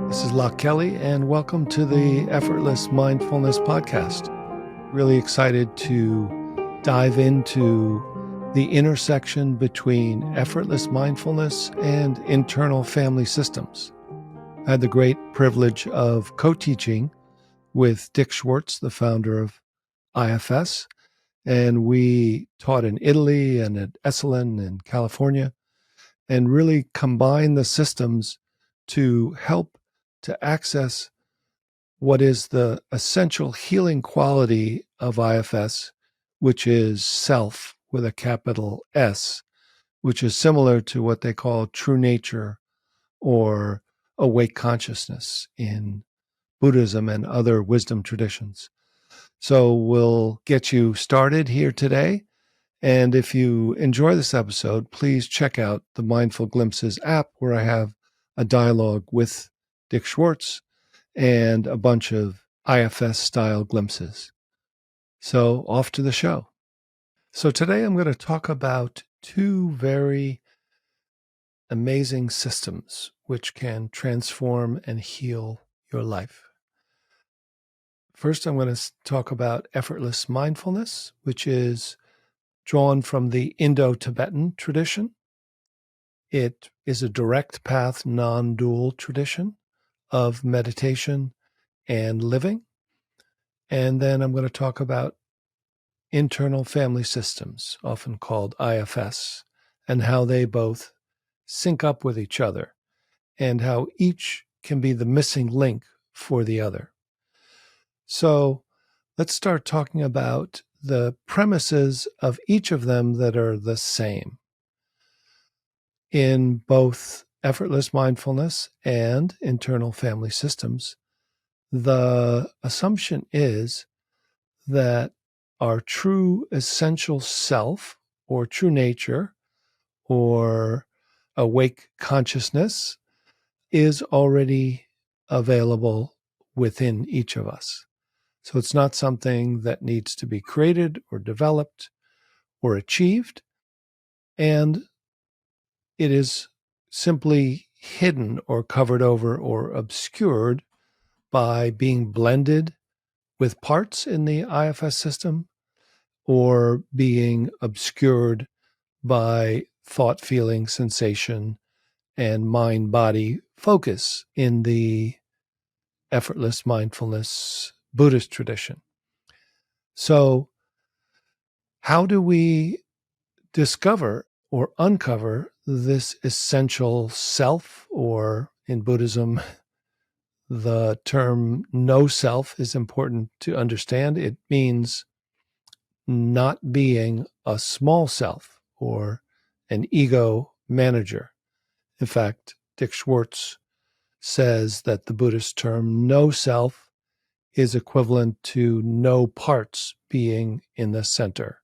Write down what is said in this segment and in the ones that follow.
This is Loch Kelly, and welcome to the Effortless Mindfulness podcast. Really excited to dive into the intersection between effortless mindfulness and internal family systems. I had the great privilege of co-teaching with Dick Schwartz, the founder of IFS, and we taught in Italy and at Esalen in California, and really combined the systems to help to access what is the essential healing quality of IFS, which is self with a capital S, which is similar to what they call true nature or awake consciousness in Buddhism and other wisdom traditions. So we'll get you started here today. And if you enjoy this episode, please check out the Mindful Glimpses app, where I have a dialogue with Dick Schwartz and a bunch of IFS style glimpses. So off to the show. So today I'm going to talk about two very amazing systems which can transform and heal your life. First, I'm going to talk about effortless mindfulness, which is drawn from the Indo-Tibetan tradition. It is a direct path, non-dual tradition of meditation and living. And then I'm going to talk about internal family systems, often called IFS, and how they both sync up with each other and how each can be the missing link for the other. So let's start talking about the premises of each of them that are the same. In both effortless mindfulness and internal family systems, the assumption is that our true essential self or true nature or awake consciousness is already available within each of us. So it's not something that needs to be created or developed or achieved. And it is simply hidden or covered over or obscured by being blended with parts in the IFS system or being obscured by thought, feeling, sensation, and mind-body focus in the effortless mindfulness Buddhist tradition. So how do we discover or uncover this essential self, or in Buddhism, the term no self is important to understand. It means not being a small self or an ego manager. In fact, Dick Schwartz says that the Buddhist term no self is equivalent to no parts being in the center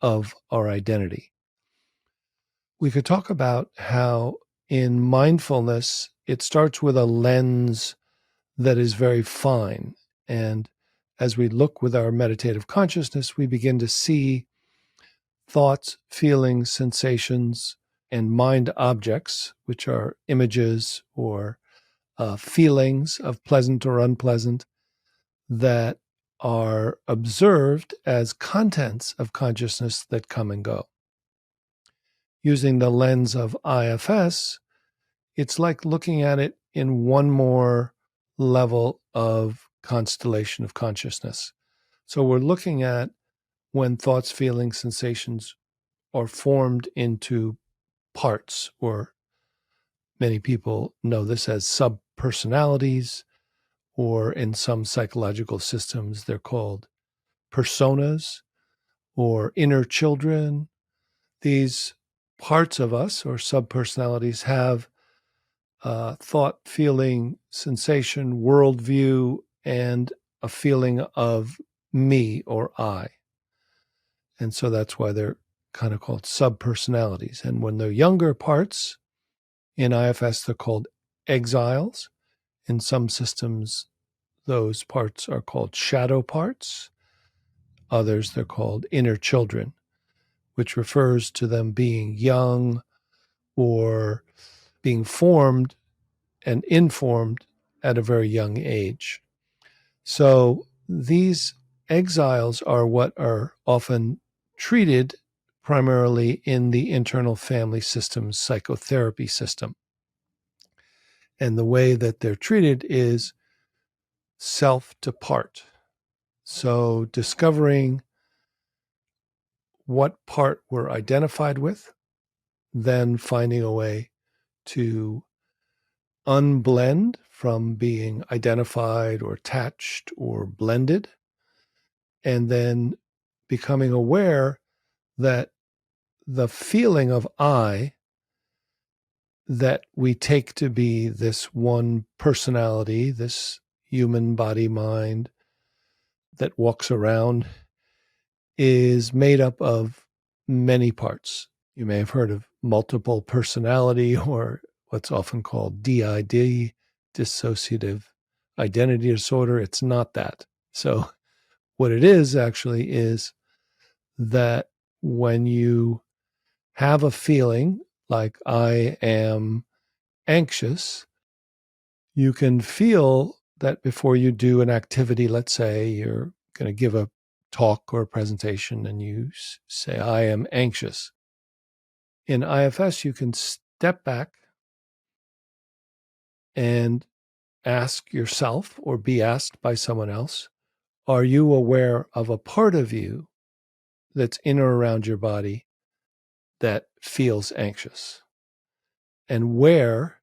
of our identity. We could talk about how in mindfulness, it starts with a lens that is very fine. And as we look with our meditative consciousness, we begin to see thoughts, feelings, sensations, and mind objects, which are images or feelings of pleasant or unpleasant, that are observed as contents of consciousness that come and go. Using the lens of IFS, it's like looking at it in one more level of constellation of consciousness. So we're looking at when thoughts, feelings, sensations are formed into parts, or many people know this as subpersonalities, or in some psychological systems, they're called personas or inner children. These parts of us or subpersonalities have thought, feeling, sensation, worldview, and a feeling of me or I. And so that's why they're kind of called subpersonalities. And when they're younger parts, in IFS, they're called exiles. In some systems, those parts are called shadow parts. Others, they're called inner children, which refers to them being young or being formed and informed at a very young age. So these exiles are what are often treated primarily in the internal family systems psychotherapy system. And the way that they're treated is self to part. So discovering what part we're identified with, then finding a way to unblend from being identified or attached or blended, and then becoming aware that the feeling of I that we take to be this one personality, this human body mind that walks around, is made up of many parts. You may have heard of multiple personality, or what's often called DID, dissociative identity disorder. It's not that. So what it is actually is that when you have a feeling like I am anxious, you can feel that before you do an activity. Let's say you're going to give a talk or a presentation and you say, I am anxious. In IFS, you can step back and ask yourself or be asked by someone else, are you aware of a part of you that's in or around your body that feels anxious? And where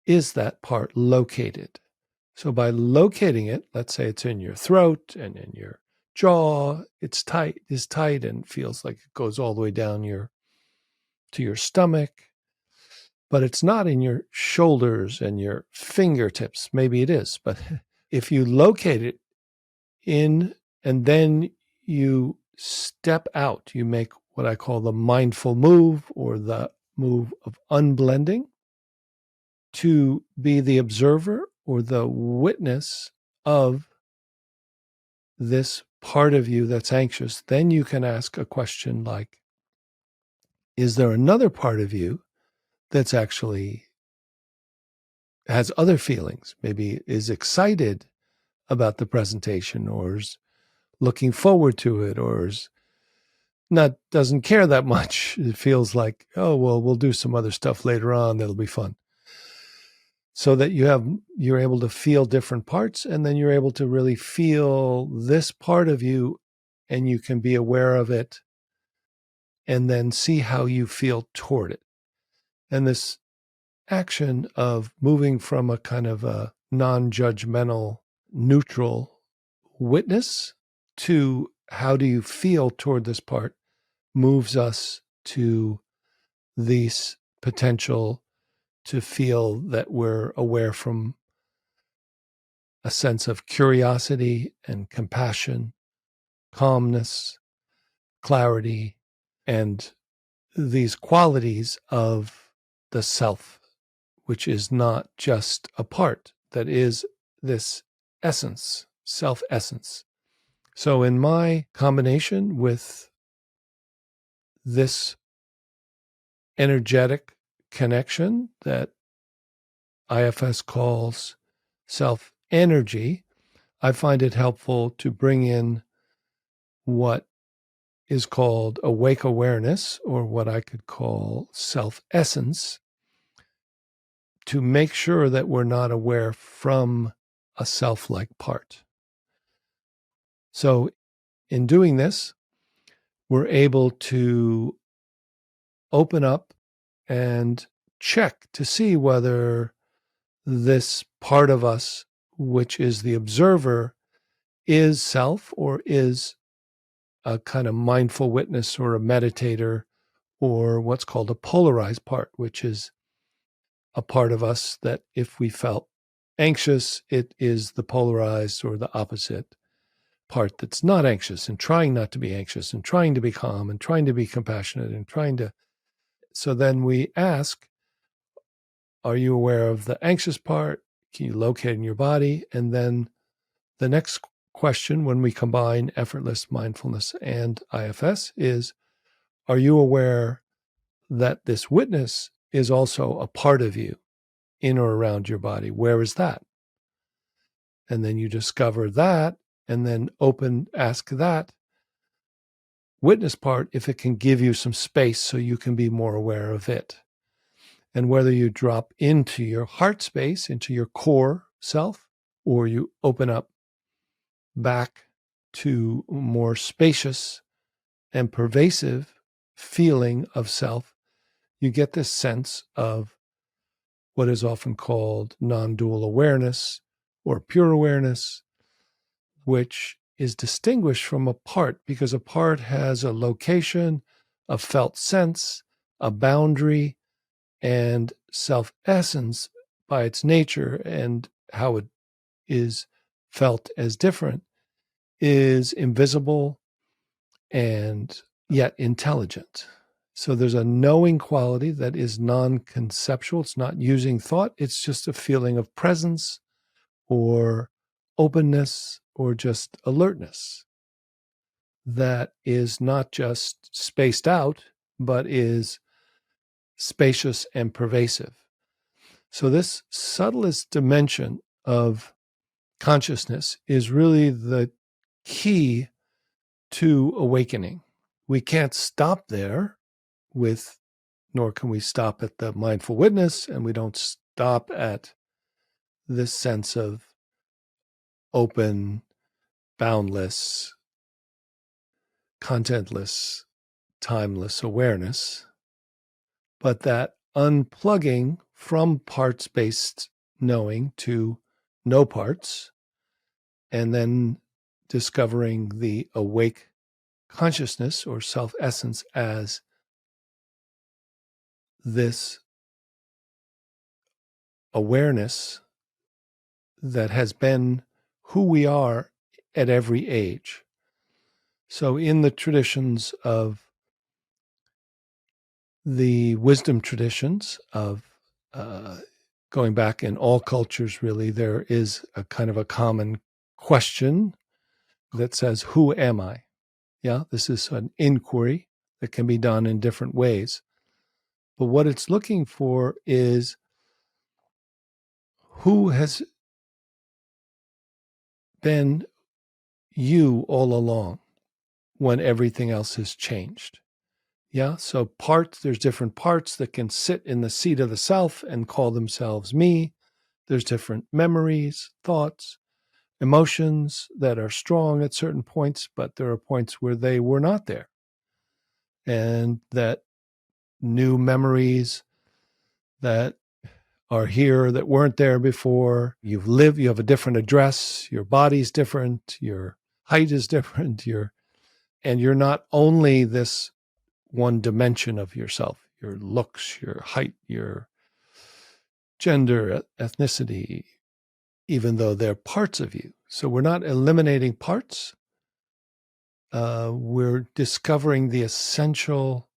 is that part located? So by locating it, let's say it's in your throat and in your jaw, it's tight, is tight and feels like it goes all the way down to your stomach, but it's not in your shoulders and your fingertips. Maybe it is, but if you locate it in and then you step out, you make what I call the mindful move or the move of unblending to be the observer or the witness of this part of you that's anxious, then you can ask a question like, is there another part of you that's actually has other feelings, maybe is excited about the presentation or is looking forward to it or is not doesn't care that much. It feels like, oh, well, we'll do some other stuff later on that'll be fun. So that you're able to feel different parts, and then you're able to really feel this part of you and you can be aware of it and then see how you feel toward it. And this action of moving from a kind of a non-judgmental, neutral witness to how do you feel toward this part moves us to these potential to feel that we're aware from a sense of curiosity and compassion, calmness, clarity, and these qualities of the self, which is not just a part, that is this essence, self essence. So, in my combination with this energetic connection that IFS calls self energy, I find it helpful to bring in what is called awake awareness, or what I could call self essence, to make sure that we're not aware from a self like part. So, in doing this, we're able to open up and check to see whether this part of us, which is the observer, is self or is a kind of mindful witness or a meditator, or what's called a polarized part, which is a part of us that if we felt anxious, it is the polarized or the opposite part that's not anxious and trying not to be anxious and trying to be calm and trying to be compassionate and trying to. So then we ask, are you aware of the anxious part? Can you locate it in your body? And then the next question, when we combine effortless mindfulness and IFS, is, are you aware that this witness is also a part of you in or around your body? Where is that? and then you discover that, and then ask that witness part if it can give you some space so you can be more aware of it. And whether you drop into your heart space, into your core self, or you open up back to more spacious and pervasive feeling of self, you get this sense of what is often called non-dual awareness or pure awareness, which is distinguished from a part because a part has a location, a felt sense, a boundary, and self-essence by its nature and how it is felt as different is invisible and yet intelligent. So there's a knowing quality that is non-conceptual. It's not using thought. It's just a feeling of presence or openness or just alertness that is not just spaced out, but is spacious and pervasive. So this subtlest dimension of consciousness is really the key to awakening. We can't stop there nor can we stop at the mindful witness, and we don't stop at this sense of open, boundless, contentless, timeless awareness, but that unplugging from parts-based knowing to no parts, and then discovering the awake consciousness or self-essence as this awareness that has been who we are at every age. So in the traditions of the wisdom traditions of going back in all cultures, really, there is a kind of a common question that says, who am I? Yeah, this is an inquiry that can be done in different ways. But what it's looking for is who has been you all along when everything else has changed. Yeah, so there's different parts that can sit in the seat of the self and call themselves me. There's different memories, thoughts, emotions that are strong at certain points, but there are points where they were not there. And that new memories that are here that weren't there before. You have a different address, your body's different, your height is different, and you're not only this one dimension of yourself, your looks, your height, your gender, ethnicity, even though they're parts of you. So we're not eliminating parts. We're discovering the essential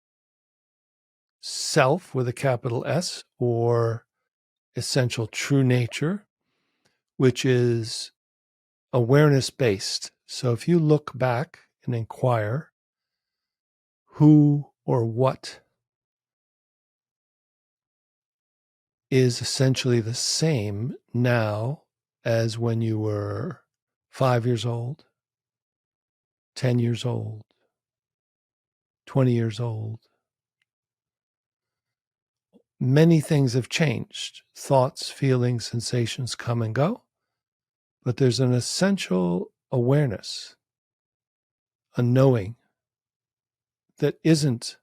self with a capital S, or essential true nature, which is awareness based. So if you look back and inquire who or what is essentially the same now as when you were 5 years old, 10 years old, 20 years old. Many things have changed. Thoughts, feelings, sensations come and go, but there's an essential awareness, a knowing that isn't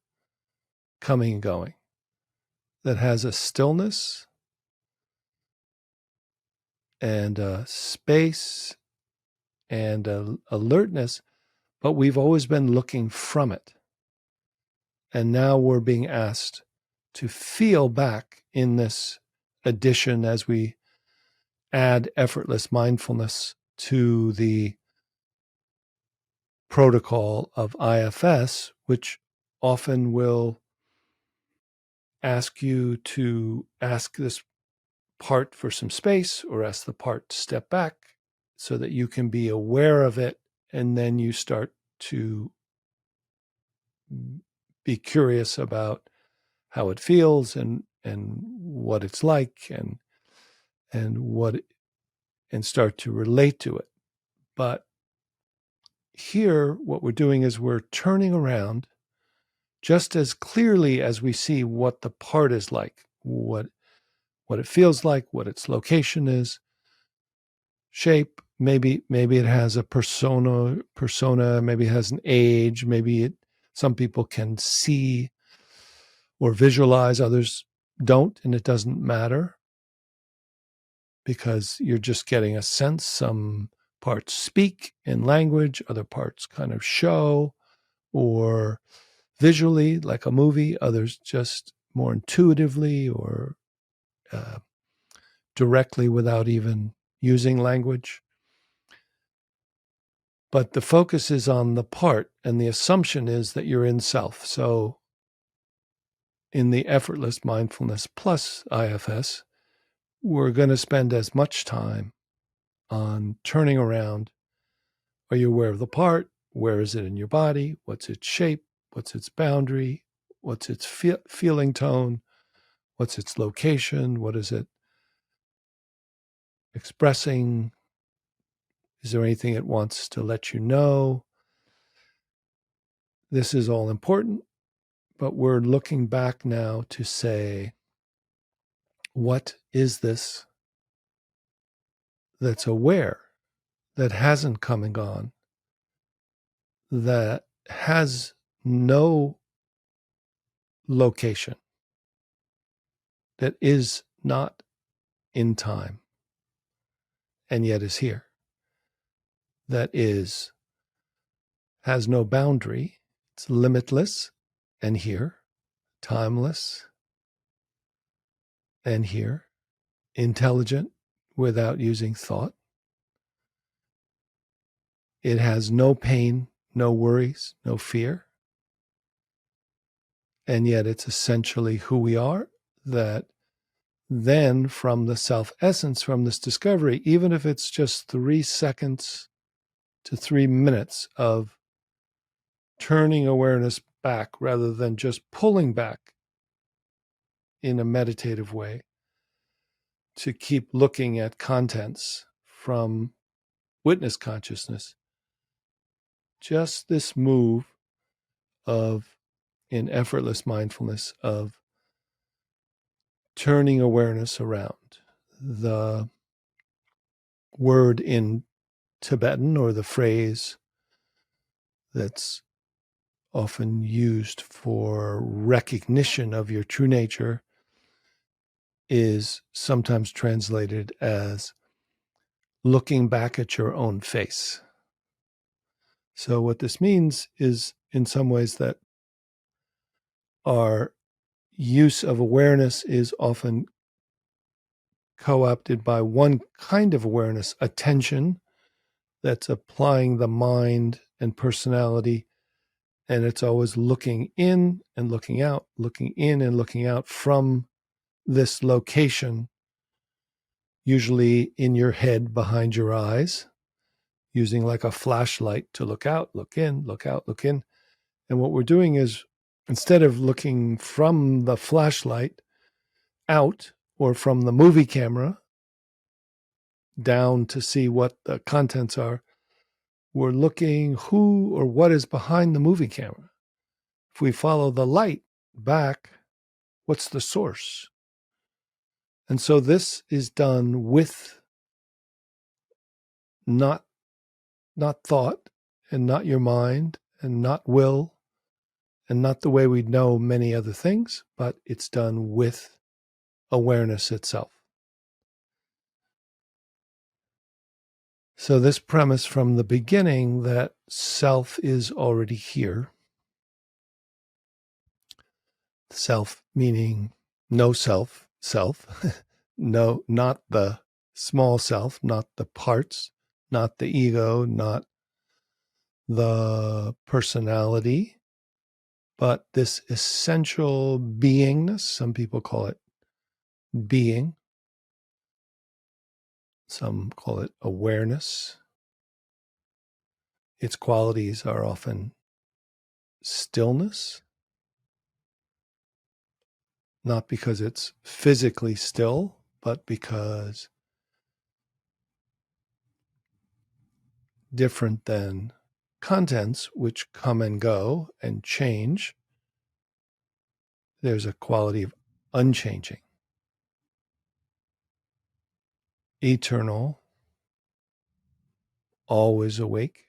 coming and going, that has a stillness and a space and a alertness, but we've always been looking from it. And now we're being asked to feel back in this addition as we add effortless mindfulness to the protocol of IFS, which often will ask you to ask this part for some space or ask the part to step back so that you can be aware of it. And then you start to be curious about how it feels and what it's like and what and start to relate to it. But here, what we're doing is we're turning around just as clearly as we see what the part is like, what it feels like, what its location is, shape. Maybe it has a persona. Maybe it has an age. Some people can see or visualize, others don't, and it doesn't matter because you're just getting a sense. Some parts speak in language, other parts kind of show or visually like a movie, others just more intuitively or directly without even using language. But the focus is on the part, and the assumption is that you're in self. So in the Effortless Mindfulness plus IFS, we're going to spend as much time on turning around. Are you aware of the part? Where is it in your body? What's its shape? What's its boundary? What's its feeling tone? What's its location? What is it expressing? Is there anything it wants to let you know? This is all important, but we're looking back now to say, what is this that's aware, that hasn't come and gone, that has no location, that is not in time, and yet is here, that has no boundary, it's limitless and here, timeless and here, intelligent without using thought. It has no pain, no worries, no fear. And yet it's essentially who we are, that then from the self-essence, from this discovery, even if it's just 3 seconds to 3 minutes of turning awareness back rather than just pulling back in a meditative way, to keep looking at contents from witness consciousness, just this move of, in effortless mindfulness, of turning awareness around. The word in Tibetan, or the phrase that's often used for recognition of your true nature, is sometimes translated as looking back at your own face. So what this means is, in some ways, that our use of awareness is often co-opted by one kind of awareness, attention, that's applying the mind and personality, and it's always looking in and looking out, looking in and looking out from this location, usually in your head behind your eyes, using like a flashlight to look out, look in, look out, look in. And what we're doing is, instead of looking from the flashlight out or from the movie camera down to see what the contents are, we're looking who or what is behind the movie camera. If we follow the light back, what's the source? And so this is done with not thought, and not your mind, and not will, and not the way we know many other things, but it's done with awareness itself. So this premise from the beginning that self is already here, self meaning no self, no, not the small self, not the parts, not the ego, not the personality, but this essential beingness. Some people call it being. Some call it awareness. Its qualities are often stillness, not because it's physically still, but because different than contents, which come and go and change. There's a quality of unchanging, eternal, always awake,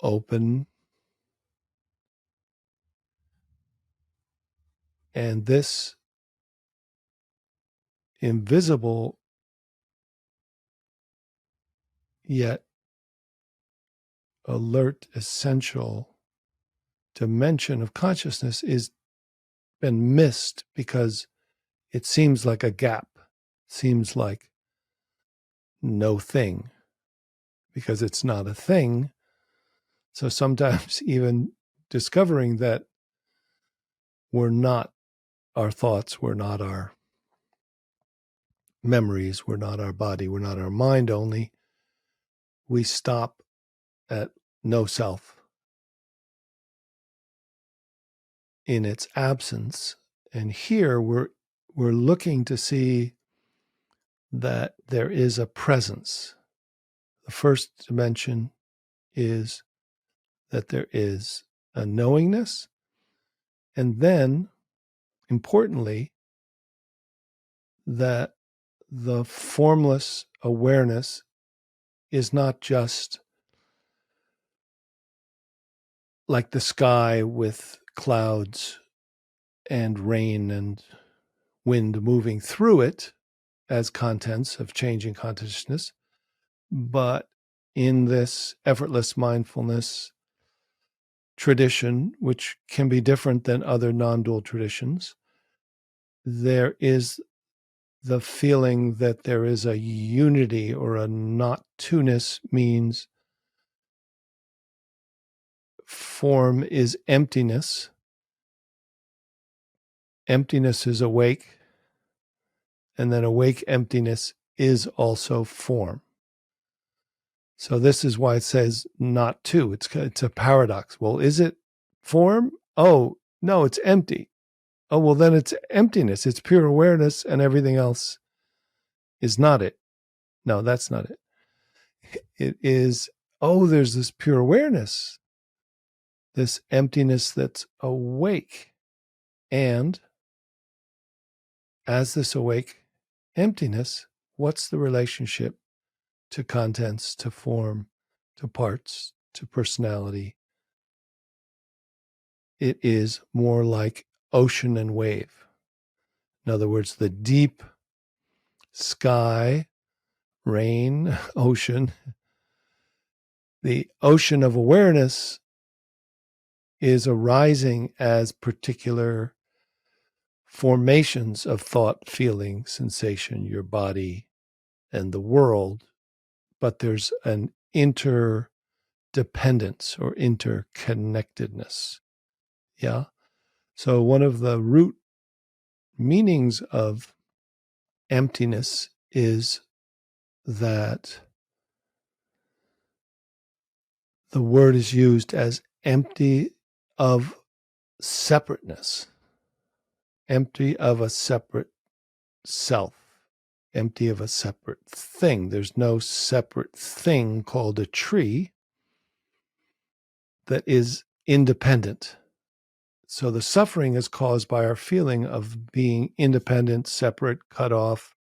open, and this invisible yet alert, essential dimension of consciousness is been missed because it seems like a gap, seems like no thing, because it's not a thing. So sometimes even discovering that we're not our thoughts, we're not our memories, we're not our body, we're not our mind only, we stop at no self in its absence. And here we're looking to see that there is a presence. The first dimension is that there is a knowingness, and then, importantly, that the formless awareness is not just like the sky with clouds and rain and wind moving through it as contents of changing consciousness, but in this effortless mindfulness tradition, which can be different than other non-dual traditions, there is the feeling that there is a unity or a not two-ness, means form is emptiness. Emptiness is awake, and then awake emptiness is also form. So this is why it says not two. It's a paradox. Well, is it form? Oh, no, it's empty. Oh, well, then it's emptiness. It's pure awareness, and everything else is not it. No, that's not it. It is, oh, there's this pure awareness, this emptiness that's awake. And as this awake emptiness, what's the relationship to contents, to form, to parts, to personality? It is more like ocean and wave. In other words, the deep sky, rain, ocean, the ocean of awareness is arising as particular formations of thought, feeling, sensation, your body, and the world. But there's an interdependence or interconnectedness. Yeah. So one of the root meanings of emptiness is that the word is used as empty of separateness, empty of a separate self, empty of a separate thing. There's no separate thing called a tree that is independent. So the suffering is caused by our feeling of being independent, separate, cut off,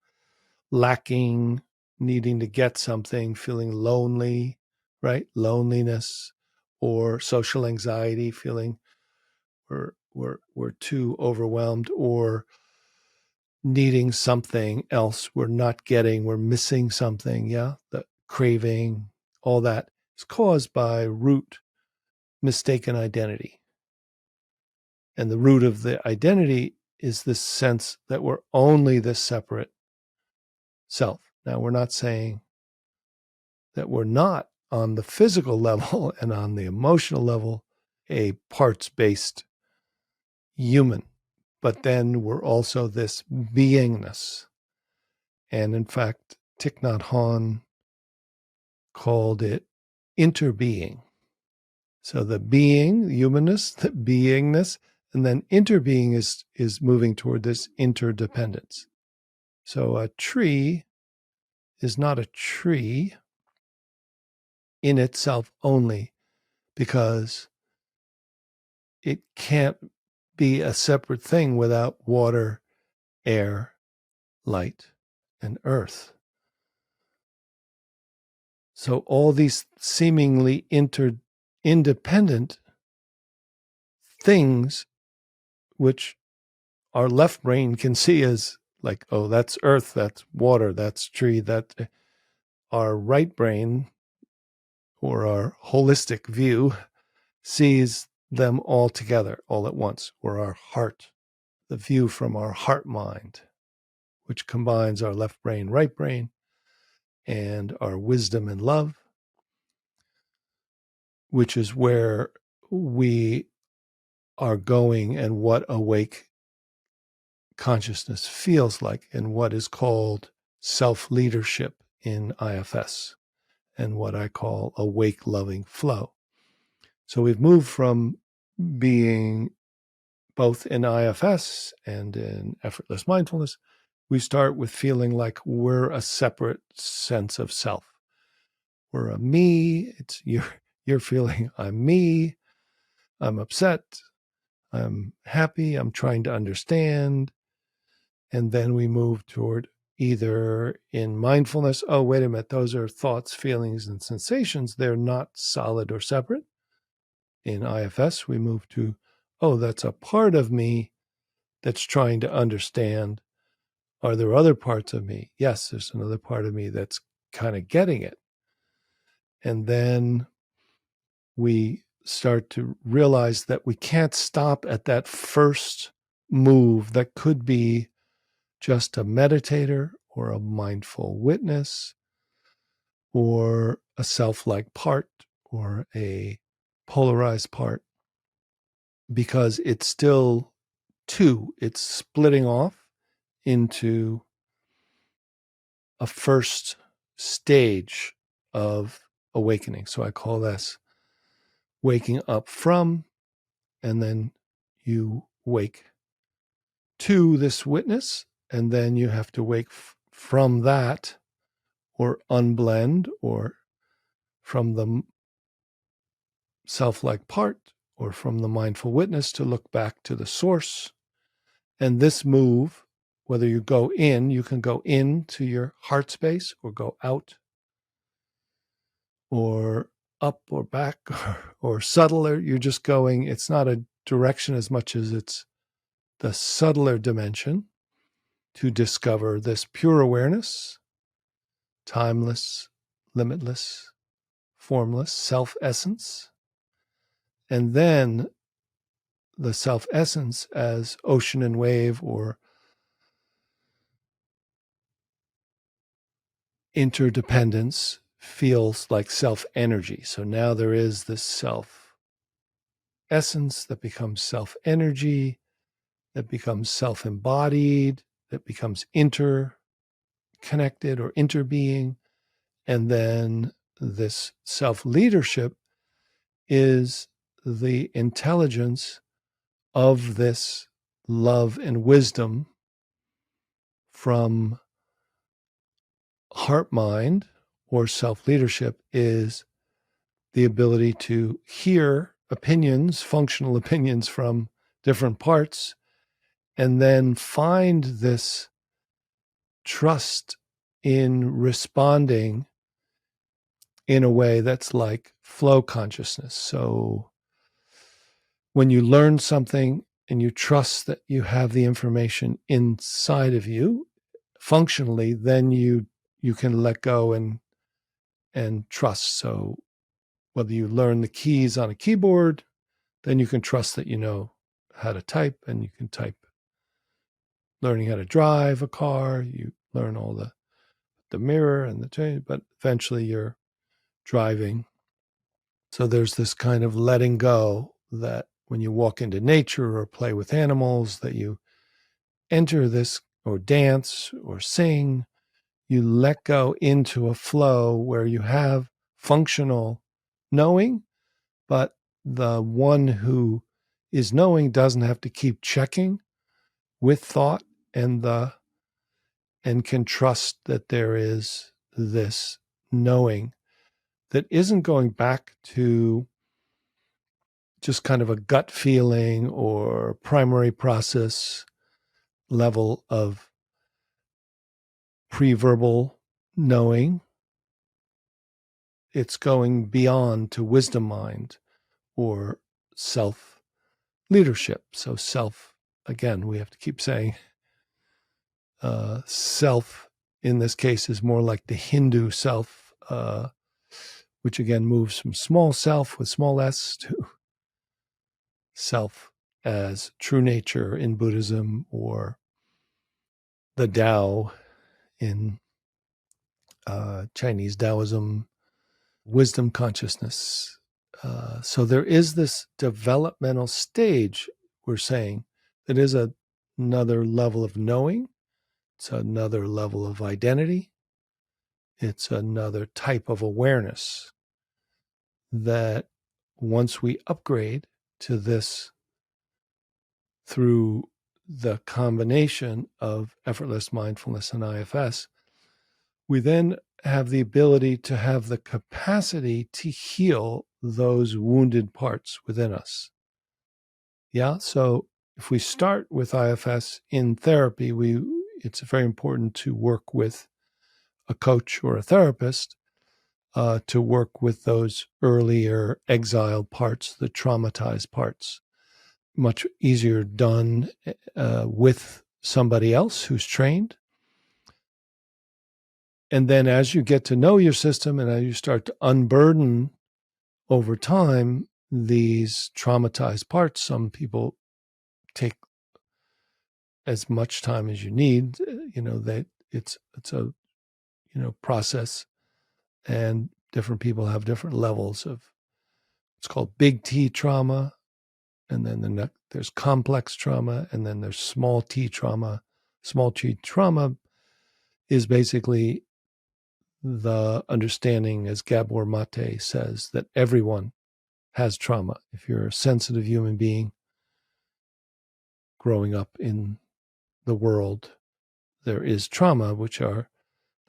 lacking, needing to get something, feeling lonely, right? Loneliness or social anxiety, feeling we're too overwhelmed, or needing something else we're not getting, we're missing something. Yeah. The craving, all that is caused by root mistaken identity. And the root of the identity is this sense that we're only this separate self. Now, we're not saying that we're not on the physical level and on the emotional level a parts-based human, but then we're also this beingness. And in fact, Thich Nhat Hanh called it interbeing. So the being, the humanness, the beingness, and then interbeing is moving toward this interdependence. So a tree is not a tree in itself only, because it can't be a separate thing without water, air, light, and earth. So all these seemingly independent things, which our left brain can see as like, oh, that's earth, that's water, that's tree, that our right brain, or our holistic view, sees them all together all at once, or our heart, the view from our heart mind, which combines our left brain, right brain, and our wisdom and love, which is where we are going and what awake consciousness feels like, and what is called self-leadership in IFS, and what I call awake loving flow. So we've moved from being both in IFS and in effortless mindfulness. We start with feeling like we're a separate sense of self. We're a me. It's you're feeling I'm me. I'm upset. I'm happy. I'm trying to understand. And then we move toward either in mindfulness, oh, wait a minute, those are thoughts, feelings, and sensations. They're not solid or separate. In IFS, we move to, oh, that's a part of me that's trying to understand. Are there other parts of me? Yes, there's another part of me that's kind of getting it. And then we start to realize that we can't stop at that first move that could be just a meditator or a mindful witness or a self-like part or a polarized part, because it's still two. It's splitting off into a first stage of awakening. So I call this waking up from, and then you wake to this witness, and then you have to wake from that, or unblend, or from the self-like part, or from the mindful witness to look back to the source. And this move, whether you go in, you can go into your heart space or go out, or up or back, or subtler. You're just going, it's not a direction as much as it's the subtler dimension to discover this pure awareness, timeless, limitless, formless self-essence. And then the self-essence as ocean and wave, or interdependence, feels like self-energy. So now there is this self-essence that becomes self-energy, that becomes self-embodied, that becomes interconnected or interbeing. And then this self-leadership is the intelligence of this love and wisdom from heart mind, or self-leadership is the ability to hear opinions, functional opinions from different parts, and then find this trust in responding in a way that's like flow consciousness. So when you learn something and you trust that you have the information inside of you functionally, then you can let go and trust. So whether you learn the keys on a keyboard, then you can trust that you know how to type, and you can type. Learning how to drive a car, you learn all the mirror and the change, but eventually you're driving. So there's this kind of letting go that when you walk into nature or play with animals, that you enter this, or dance or sing, you let go into a flow where you have functional knowing, but the one who is knowing doesn't have to keep checking with thought, and can trust that there is this knowing that isn't going back to just kind of a gut feeling or primary process level of pre-verbal knowing. It's going beyond to wisdom mind or self leadership. So self, again, we have to keep saying self in this case is more like the Hindu self, which again moves from small self with small s to self as true nature in Buddhism, or the Tao in Chinese Taoism, wisdom consciousness. So there is this developmental stage, we're saying, that is another level of knowing. It's another level of identity. It's another type of awareness that once we upgrade to this through the combination of effortless mindfulness and IFS, we then have the ability to have the capacity to heal those wounded parts within us. Yeah, so if we start with IFS in therapy, it's very important to work with a coach or a therapist to work with those earlier exiled parts, the traumatized parts. Much easier done with somebody else who's trained. And then as you get to know your system and as you start to unburden over time these traumatized parts, some people take as much time as you need. That it's a process, and different people have different levels of, it's called big T trauma, and then there's complex trauma, and then there's small T trauma. Small T trauma is basically the understanding, as Gabor Mate says, that everyone has trauma. If you're a sensitive human being growing up in the world, there is trauma, the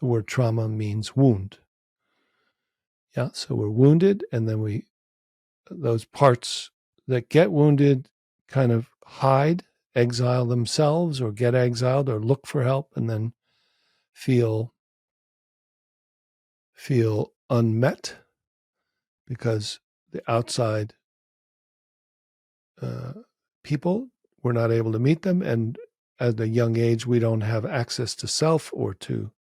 word trauma means wound. Yeah, so we're wounded, and then those parts that get wounded kind of hide, exile themselves, or get exiled, or look for help, and then feel unmet because the outside people, we're not able to meet them, and at a young age we don't have access to self or to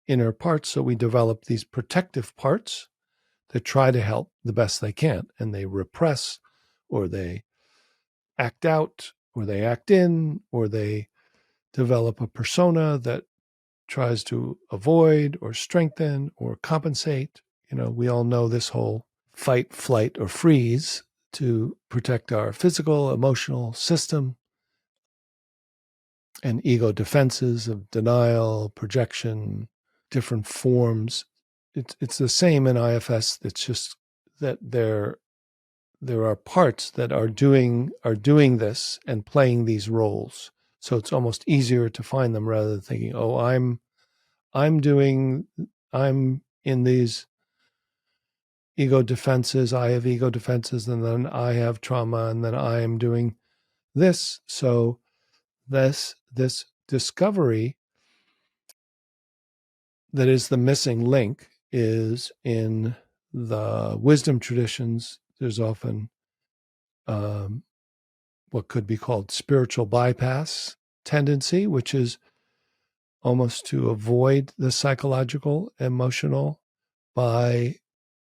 inner parts, so we develop these protective parts that try to help the best they can, and they repress, or they act out, or they act in, or they develop a persona that tries to avoid or strengthen or compensate. We all know this whole fight, flight, or freeze to protect our physical, emotional system, and ego defenses of denial, projection, different forms. It's the same in IFS. It's just that there are parts that are doing this and playing these roles. So it's almost easier to find them rather than thinking, oh, I'm in these ego defenses, I have ego defenses, and then I have trauma, and then I am doing this. So this discovery that is the missing link is in the wisdom traditions. There's often what could be called spiritual bypass tendency, which is almost to avoid the psychological, emotional, by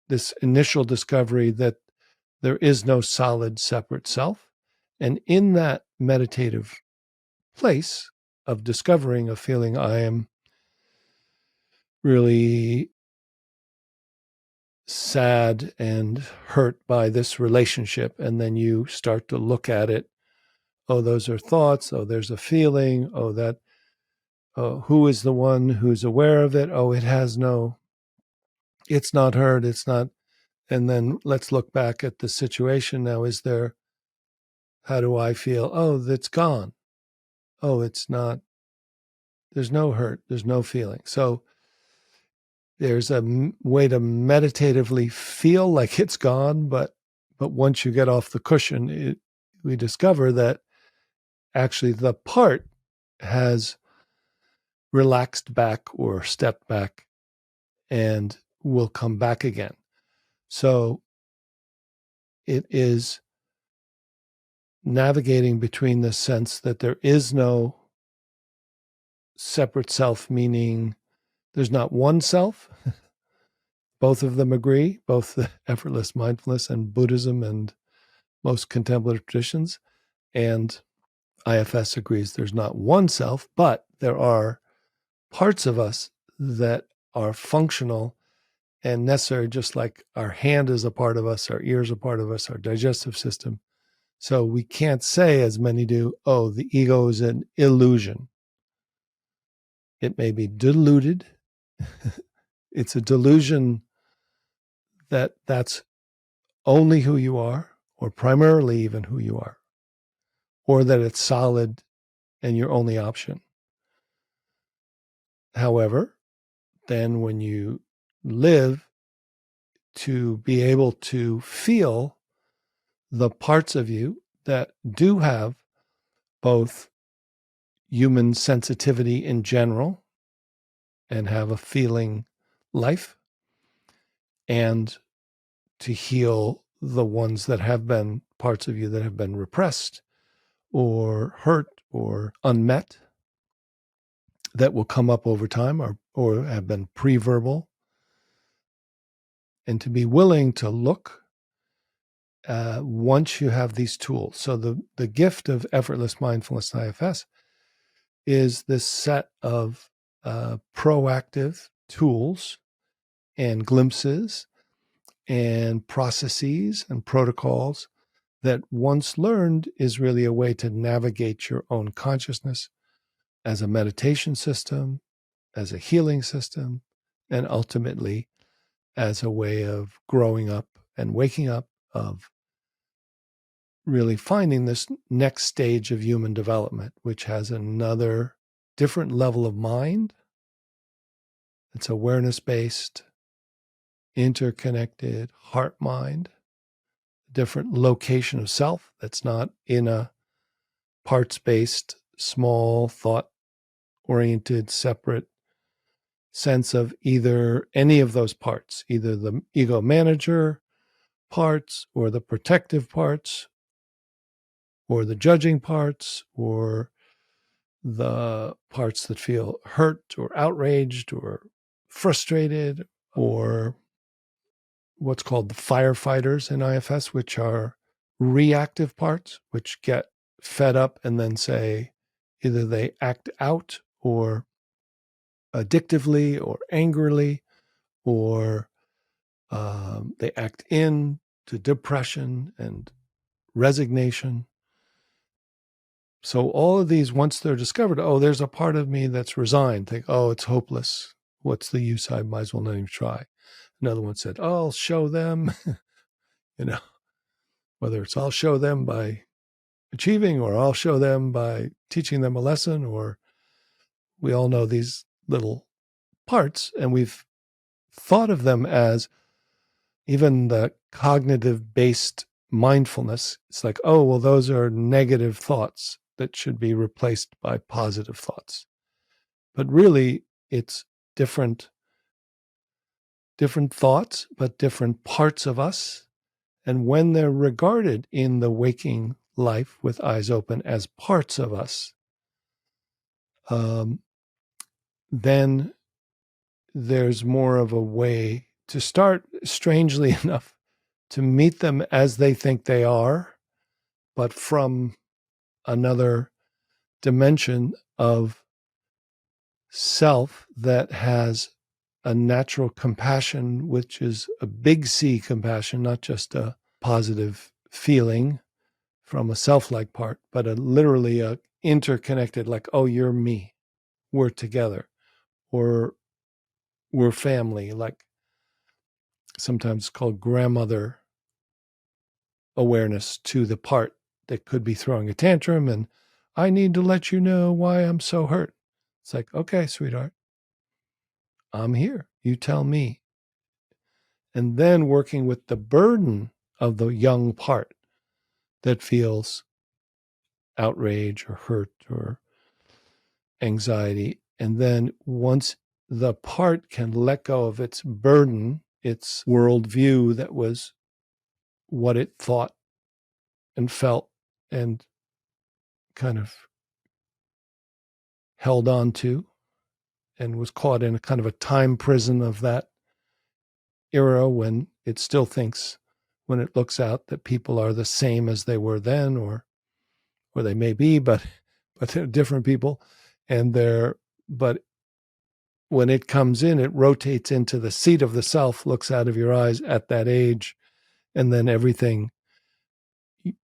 this initial discovery that there is no solid separate self. And in that meditative place of discovering, of feeling I am really sad and hurt by this relationship, and then you start to look at it, oh, those are thoughts, oh, there's a feeling, oh, that who is the one who's aware of it, oh, it's not heard, it's not. And then let's look back at the situation now. How do I feel? Oh, that's gone. Oh, it's not, there's no hurt, there's no feeling. So there's a way to meditatively feel like it's gone, but once you get off the cushion, we discover that actually the part has relaxed back or stepped back and will come back again. So it is navigating between the sense that there is no separate self, meaning there's not one self. Both of them agree, both the effortless mindfulness and Buddhism and most contemplative traditions. And IFS agrees there's not one self, but there are parts of us that are functional and necessary, just like our hand is a part of us, our ears are a part of us, our digestive system. So we can't say, as many do, oh, the ego is an illusion. It may be deluded. It's a delusion that that's only who you are, or primarily even who you are, or that it's solid and your only option. However, then when you live to be able to feel the parts of you that do have both human sensitivity in general and have a feeling life, and to heal the ones that have been parts of you that have been repressed or hurt or unmet, that will come up over time or have been pre-verbal, and to be willing to look once you have these tools. So the gift of Effortless Mindfulness IFS is this set of proactive tools and glimpses and processes and protocols that, once learned, is really a way to navigate your own consciousness as a meditation system, as a healing system, and ultimately as a way of growing up and waking up, of really finding this next stage of human development, which has another different level of mind. It's awareness-based, interconnected heart-mind, different location of self that's not in a parts-based, small, thought-oriented, separate sense of either any of those parts, either the ego manager parts or the protective parts or the judging parts or the parts that feel hurt or outraged or frustrated, or what's called the firefighters in IFS, which are reactive parts, which get fed up and then say either they act out or addictively or angrily, or they act in to depression and resignation. So all of these, once they're discovered, oh, there's a part of me that's resigned. Think, oh, it's hopeless. What's the use? I might as well not even try. Another one said, oh, I'll show them, whether it's I'll show them by achieving, or I'll show them by teaching them a lesson, or we all know these little parts, and we've thought of them as even the cognitive-based mindfulness. It's like, oh, well, those are negative thoughts that should be replaced by positive thoughts. But really, it's different thoughts, but different parts of us. And when they're regarded in the waking life with eyes open as parts of us, then there's more of a way to start, strangely enough, to meet them as they think they are, but from another dimension of self that has a natural compassion, which is a big C compassion, not just a positive feeling from a self-like part, but literally a interconnected, like, oh, you're me, we're together, or we're family, like sometimes called grandmother awareness to the part that could be throwing a tantrum, and I need to let you know why I'm so hurt. It's like, okay, sweetheart, I'm here. You tell me. And then working with the burden of the young part that feels outrage or hurt or anxiety. And then once the part can let go of its burden, its worldview that was what it thought and felt and kind of held on to and was caught in a kind of a time prison of that era when it still thinks, when it looks out, that people are the same as they were then, or they may be, but they're different people. But when it comes in, it rotates into the seat of the self, looks out of your eyes at that age, and then everything,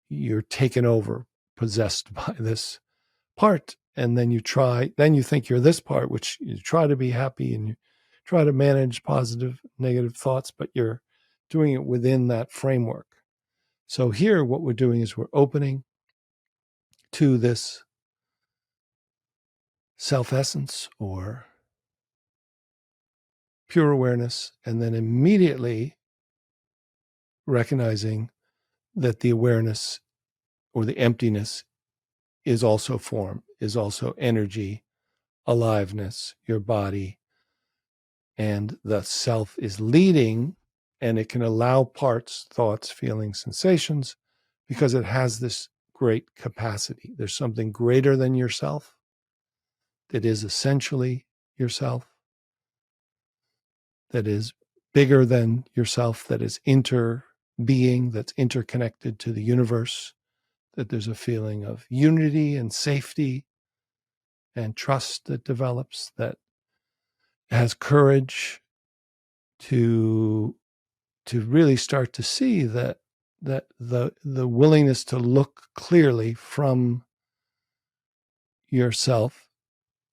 you're taken over, possessed by this part. And then you think you're this part, which you try to be happy and you try to manage positive, negative thoughts, but you're doing it within that framework. So here, what we're doing is we're opening to this self-essence or pure awareness, and then immediately recognizing that the awareness or the emptiness is also form, is also energy, aliveness, your body, and the self is leading, and it can allow parts, thoughts, feelings, sensations, because it has this great capacity. There's something greater than yourself that is essentially yourself, that is bigger than yourself, that is interbeing, that's interconnected to the universe, that there's a feeling of unity and safety and trust that develops, that has courage to really start to see that the willingness to look clearly from yourself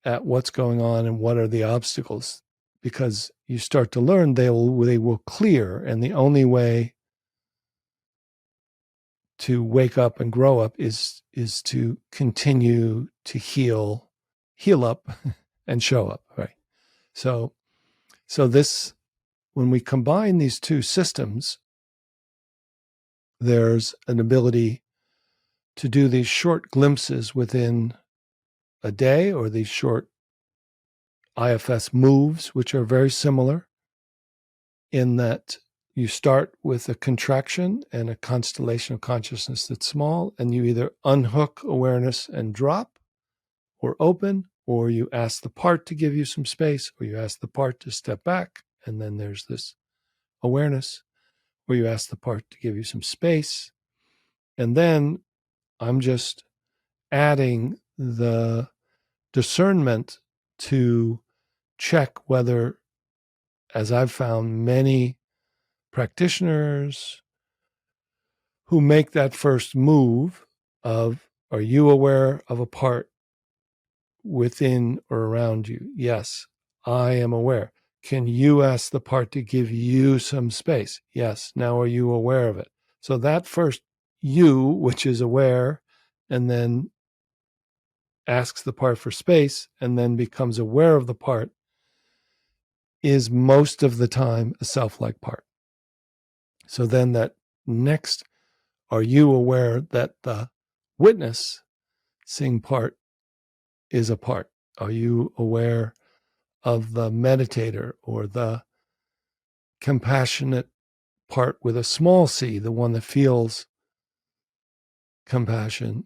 at what's going on and what are the obstacles, because you start to learn they will clear, and the only way to wake up and grow up is to continue to heal up and show up, right? So this, when we combine these two systems, there's an ability to do these short glimpses within a day, or these short IFS moves, which are very similar in that you start with a contraction and a constellation of consciousness that's small, and you either unhook awareness and drop or open, or you ask the part to give you some space, or you ask the part to step back, and then there's this awareness, or you ask the part to give you some space. And then I'm just adding the discernment to check whether, as I've found many practitioners who make that first move of, are you aware of a part within or around you? Yes, I am aware. Can you ask the part to give you some space? Yes. Now, are you aware of it? So that first you, which is aware, and then asks the part for space, and then becomes aware of the part, is most of the time a self-like part. So then that next, are you aware that the witness seeing part is a part? Are you aware of the meditator or the compassionate part with a small c, the one that feels compassion?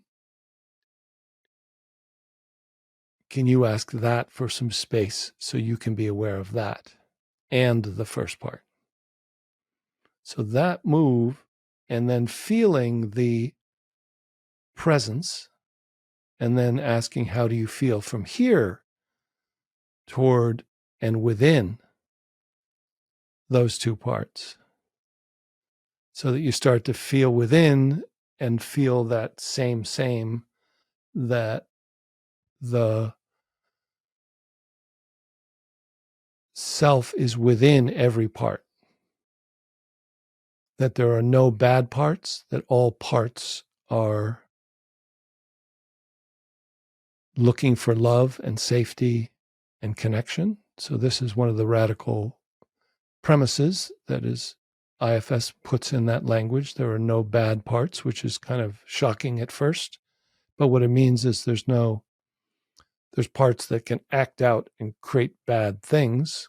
Can you ask that for some space so you can be aware of that and the first part? So that move, and then feeling the presence, and then asking, how do you feel from here toward and within those two parts? So that you start to feel within and feel that same, that the self is within every part, that there are no bad parts, that all parts are looking for love and safety and connection. So this is one of the radical premises that is IFS puts in that language. There are no bad parts, which is kind of shocking at first. But what it means is there's parts that can act out and create bad things,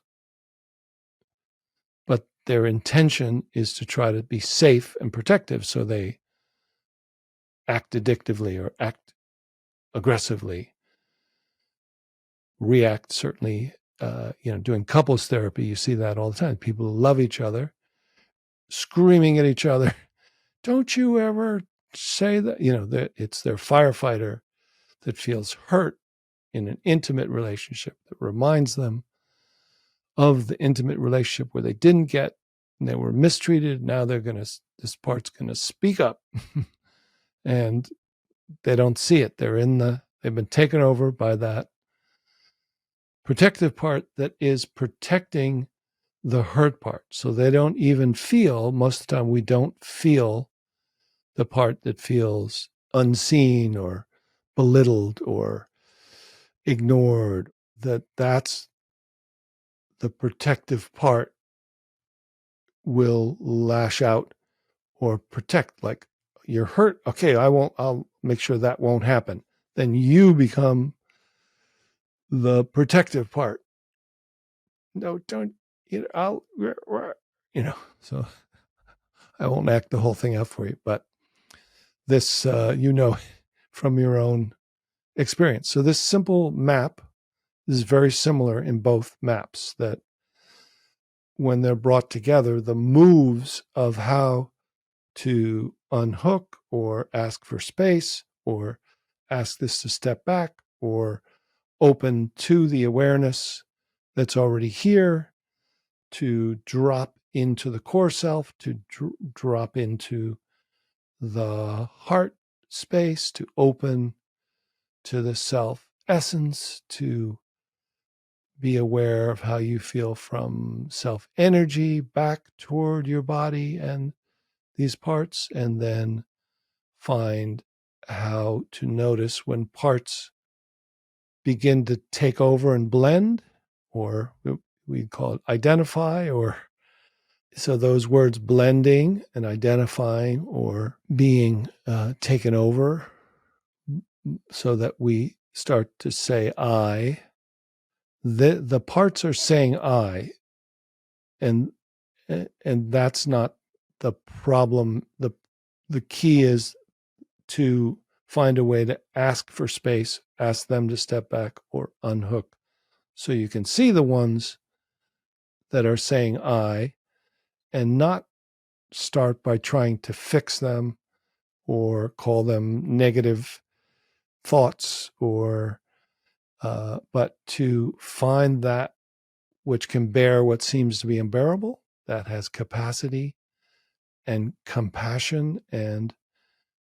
but their intention is to try to be safe and protective. So they act addictively or act aggressively, react certainly, doing couples therapy, you see that all the time. People who love each other, screaming at each other. Don't you ever say that, that it's their firefighter that feels hurt in an intimate relationship that reminds them of the intimate relationship where they didn't get and they were mistreated. Now this part's going to speak up and they don't see it. They've been taken over by that protective part that is protecting the hurt part. So they don't even feel, most of the time we don't feel the part that feels unseen or belittled or ignored, that's the protective part will lash out or protect. Like, you're hurt. Okay, I'll make sure that won't happen. Then you become the protective part. No, don't, so I won't act the whole thing out for you, but this, from your own experience. So this simple map is very similar in both maps, that when they're brought together, the moves of how to unhook or ask for space or ask this to step back or open to the awareness that's already here, to drop into the core self, to drop into the heart space, to open to the self essence, to be aware of how you feel from self energy back toward your body and these parts, and then find how to notice when parts begin to take over and blend, or we call it identify, or so those words blending and identifying or being taken over, so that we start to say I. The parts are saying I, and that's not the problem. The key is to find a way to ask for space, ask them to step back or unhook, so you can see the ones that are saying I, and not start by trying to fix them or call them negative thoughts, or but to find that which can bear what seems to be unbearable, that has capacity and compassion and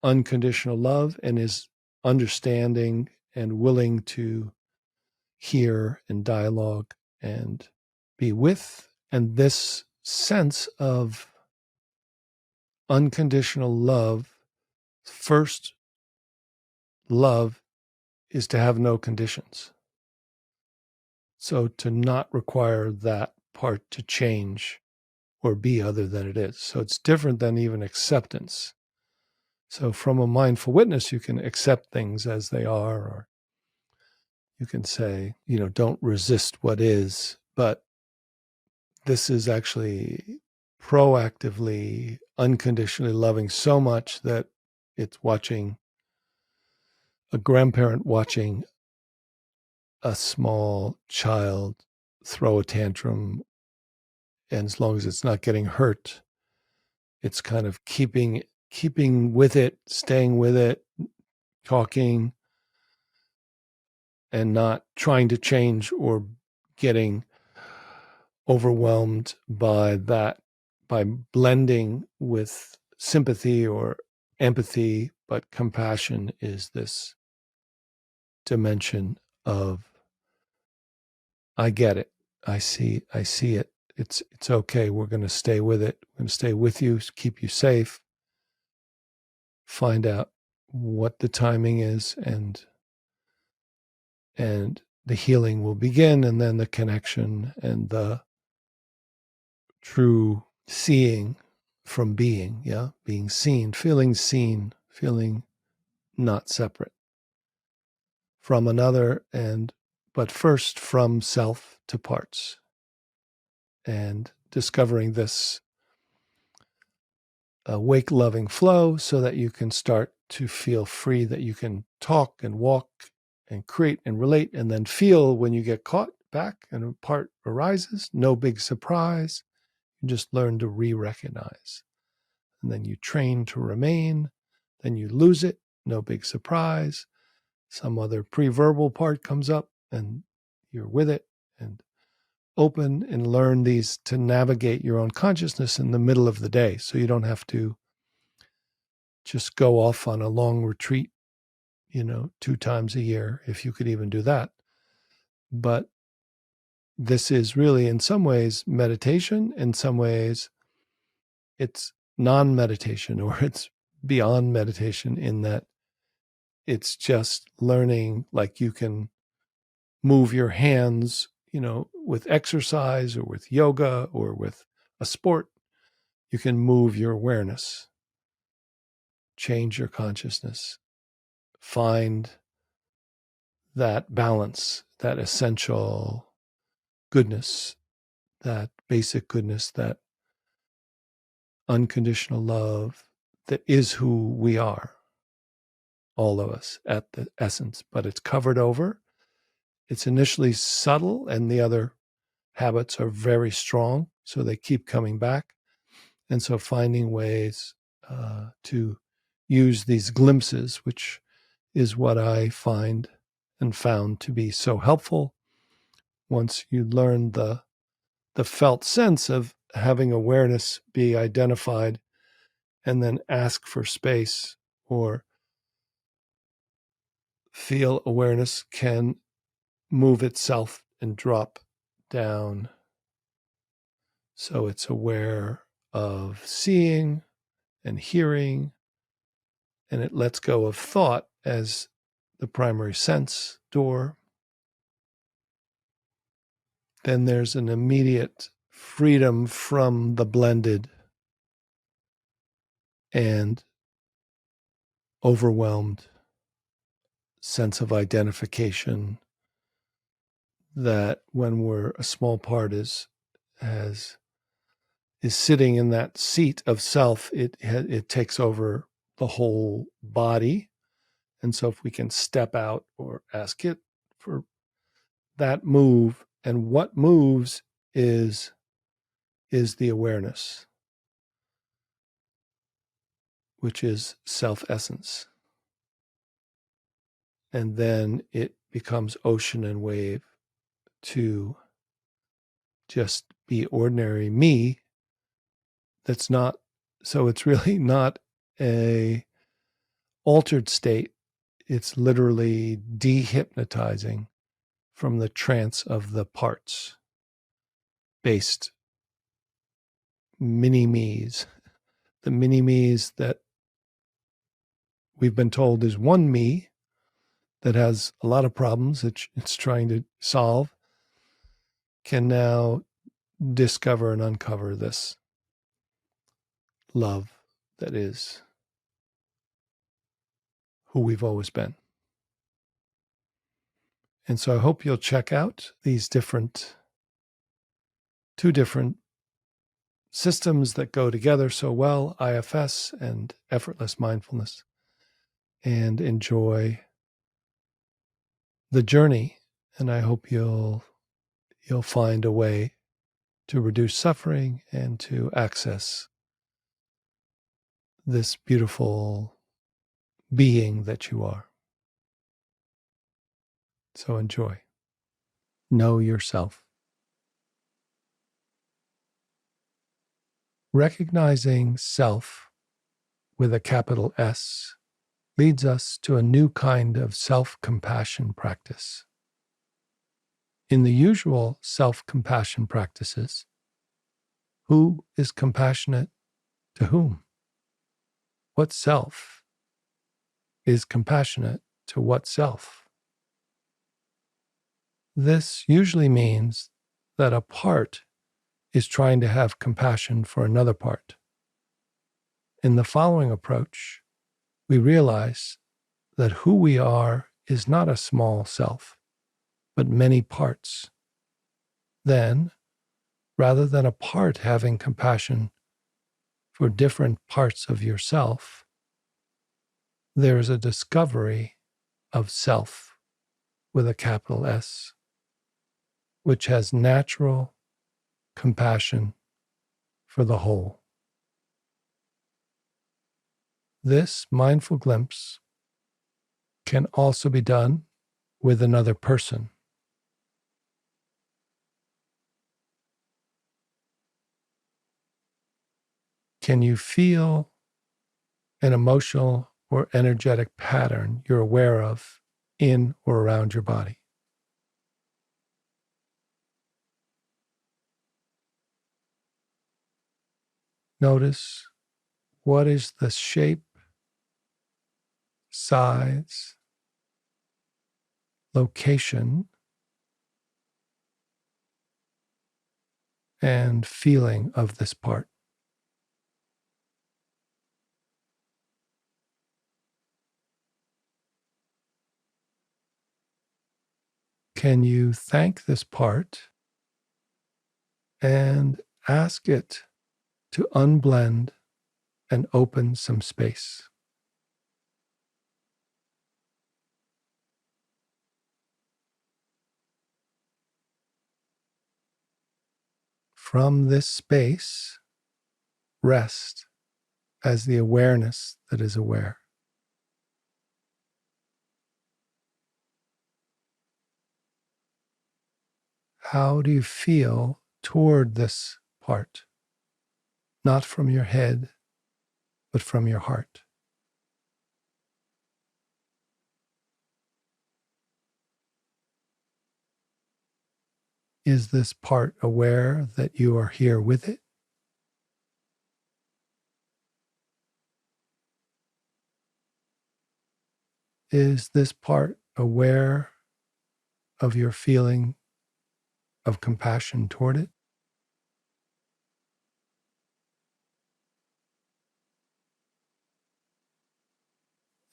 unconditional love, and is understanding and willing to hear and dialogue and be with. And this sense of unconditional love, first love, is to have no conditions. So to not require that part to change or be other than it is. So it's different than even acceptance. So from a mindful witness, you can accept things as they are, or you can say, don't resist what is. But this is actually proactively, unconditionally loving so much that it's watching a grandparent watching a small child throw a tantrum. And as long as it's not getting hurt, it's kind of keeping with it, staying with it, talking, and not trying to change or getting overwhelmed by that, by blending with sympathy or empathy. But compassion is this dimension of, I get it. I see it. It's okay. We're going to stay with it. We're going to stay with you, keep you safe, find out what the timing is, and the healing will begin, and then the connection and the true seeing from being, being seen, feeling not separate from another, but first from self to parts, and discovering this wake loving flow so that you can start to feel free, that you can talk and walk and create and relate, and then feel when you get caught back and a part arises, no big surprise. You just learn to re-recognize. And then you train to remain, then you lose it, no big surprise. Some other pre-verbal part comes up and you're with it and open and learn these to navigate your own consciousness in the middle of the day. So you don't have to just go off on a long retreat, 2 times a year, if you could even do that. But this is really, in some ways, meditation. In some ways, it's non-meditation, or it's beyond meditation, in that it's just learning, like you can move your hands, with exercise or with yoga or with a sport. You can move your awareness, change your consciousness, find that balance, that essential goodness, that basic goodness, that unconditional love that is who we are, all of us at the essence. But it's covered over. It's initially subtle, and the other habits are very strong, so they keep coming back. And so finding ways to use these glimpses, which is what I find and found to be so helpful. Once you learn the felt sense of having awareness be identified, and then ask for space, or feel awareness can move itself and drop down. So it's aware of seeing and hearing, and it lets go of thought as the primary sense door. Then there's an immediate freedom from the blended and overwhelmed sense of identification that, when we're a small part, is sitting in that seat of self. It takes over the whole body. And so if we can step out or ask it for that move, and what moves is the awareness, which is self-essence. And then it becomes ocean and wave to just be ordinary me. That's not, so it's really not a altered state. It's literally dehypnotizing from the trance of the parts based mini-me's. The mini-me's that we've been told is one me that has a lot of problems that it's trying to solve, can now discover and uncover this love that is who we've always been. And so I hope you'll check out these two different systems that go together so well, IFS and Effortless Mindfulness, and enjoy the journey. And I hope you'll find a way to reduce suffering and to access this beautiful being that you are. So enjoy. Know yourself. Recognizing self with a capital S leads us to a new kind of self-compassion practice. In the usual self-compassion practices, who is compassionate to whom? What self is compassionate to what self? This usually means that a part is trying to have compassion for another part. In the following approach, we realize that who we are is not a small self, but many parts. Then, rather than a part having compassion for different parts of yourself, there is a discovery of self with a capital S, which has natural compassion for the whole. This mindful glimpse can also be done with another person. Can you feel an emotional or energetic pattern you're aware of in or around your body? Notice what is the shape, size, location, and feeling of this part. Can you thank this part and ask it to unblend and open some space? From this space, rest as the awareness that is aware. How do you feel toward this part? Not from your head, but from your heart. Is this part aware that you are here with it? Is this part aware of your feeling of compassion toward it?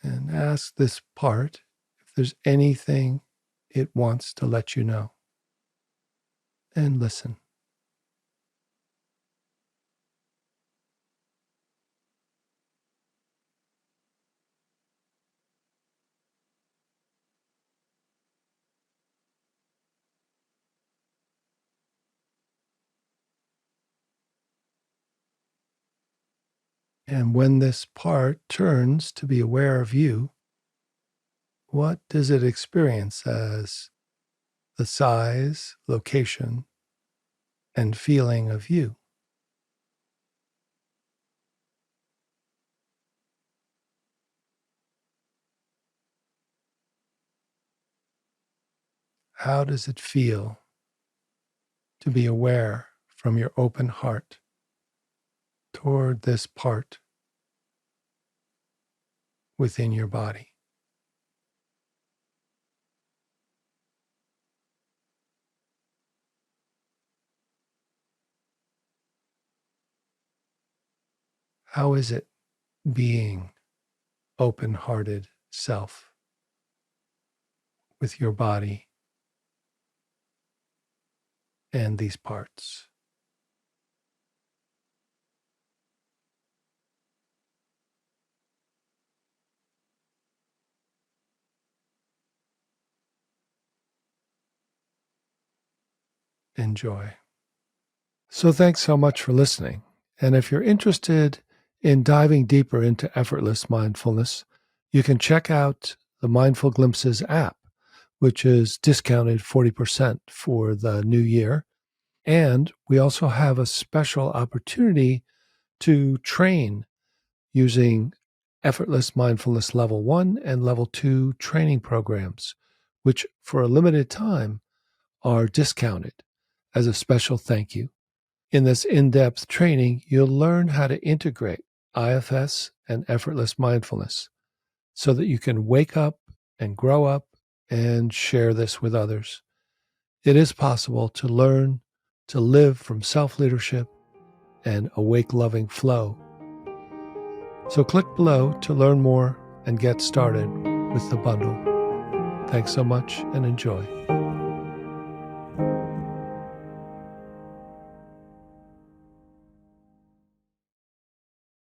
And ask this part if there's anything it wants to let you know. And listen. And when this part turns to be aware of you, what does it experience as the size, location, and feeling of you? How does it feel to be aware from your open heart toward this part within your body? How is it being open hearted self with your body and these parts? Enjoy. So, thanks so much for listening. And if you're interested in diving deeper into effortless mindfulness, you can check out the Mindful Glimpses app, which is discounted 40% for the new year. And we also have a special opportunity to train using Effortless Mindfulness Level 1 and Level 2 training programs, which for a limited time are discounted as a special thank you. In this in-depth training, you'll learn how to integrate IFS and effortless mindfulness so that you can wake up and grow up and share this with others. It is possible to learn to live from self-leadership and awake loving flow. So click below to learn more and get started with the bundle. Thanks so much and enjoy.